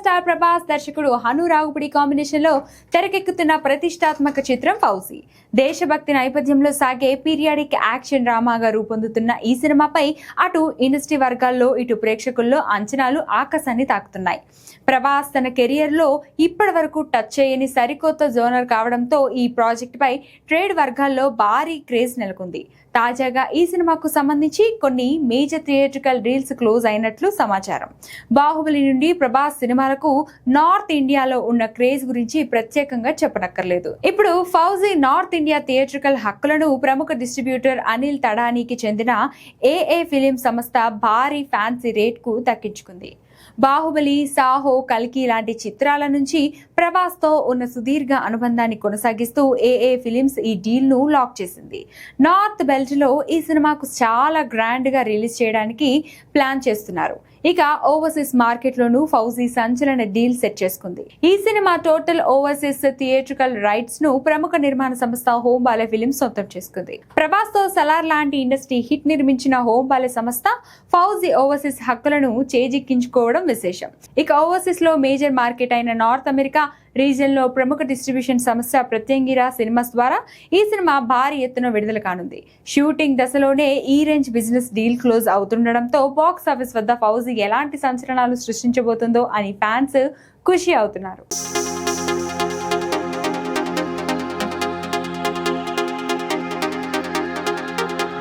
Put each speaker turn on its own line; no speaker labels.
Megastar Prabhas దర్శకుడు Hanu రాఘుపడి combination లో తెరకెక్కుతున్న ప్రతిష్టాత్మక చిత్రం ఫౌజీ. దేశభక్తి నేపథ్యంలో సాగే పీరియాడిక్ యాక్షన్ డ్రామాగా రూపొందుతున్న ఈ సినిమాపై అటు ఇండస్ట్రీ వర్గాల్లో ఇటు ప్రేక్షకుల్లో అంచనాలు ఆకాశాన్ని తాకుతున్నాయి. ప్రభాస్ తన కెరియర్ లో ఇప్పటి వరకు టచ్ చేయని సరికొత్త జోనర్ కావడంతో ఈ ప్రాజెక్ట్ పై ట్రేడ్ వర్గాల్లో భారీ క్రేజ్ నెలకొంది. తాజాగా ఈ సినిమాకు సంబంధించి కొన్ని మేజర్ థియేట్రికల్ డీల్స్ క్లోజ్ అయినట్లు సమాచారం. బాహుబలి నుండి ప్రభాస్ సినిమాలకు నార్త్ ఇండియాలో ఉన్న క్రేజ్ గురించి ప్రత్యేకంగా చెప్పనక్కర్లేదు. ఇప్పుడు ఫౌజీ నార్త్ ఇండియా థియేట్రికల్ హక్కులను ప్రముఖ డిస్ట్రిబ్యూటర్ అనిల్ తడానీకి చెందిన ఏఏ ఫిలిం సంస్థ భారీ ఫ్యాన్సీ రేట్ కు దక్కించుకుంది. బాహుబలి, సాహో, కల్కి లాంటి చిత్రాల నుంచి ప్రభాస్ తో ఉన్న సుదీర్ఘ అనుబంధాన్ని కొనసాగిస్తూ ఏఏ ఫిలిమ్స్ ఈ డీల్ ను లాక్ చేసింది. నార్త్ బెల్ట్ లో ఈ సినిమాకు చాలా గ్రాండ్ గా రిలీజ్ చేయడానికి ప్లాన్ చేస్తున్నారు. ఇక ఓవర్సీస్ మార్కెట్ లోనూ ఫౌజీ సంచలన డీల్ సెట్ చేసుకుంది. ఈ cinema total overseas theatrical rights ను ప్రముఖ నిర్మాణ సంస్థ హోమ్ బాలే ఫిలిమ్స్ సొంతం చేసుకుంది. ప్రభాస్ తో సలార్ లాంటి ఇండస్ట్రీ హిట్ నిర్మించిన హోమ్ బాలే సంస్థ ఫౌజీ ఓవర్సీస్ హక్కులను చేజిక్కించుకోవడం విశేషం. ఇక ఓవర్సీస్ లో మేజర్ మార్కెట్ అయిన నార్త్ అమెరికా రీజియన్ లో ప్రముఖ డిస్ట్రిబ్యూషన్ సంస్థ ప్రత్యంగిరా సినిమాస్ ద్వారా ఈ సినిమా భారీ ఎత్తున విడుదల కానుంది. షూటింగ్ దశలోనే ఈ రేంజ్ బిజినెస్ డీల్ క్లోజ్ అవుతుండడంతో బాక్స్ ఆఫీస్ వద్ద ఫౌజీ ఎలాంటి సంచలనాలు సృష్టించబోతుందో అని ఫ్యాన్స్ ఖుషి అవుతున్నారు.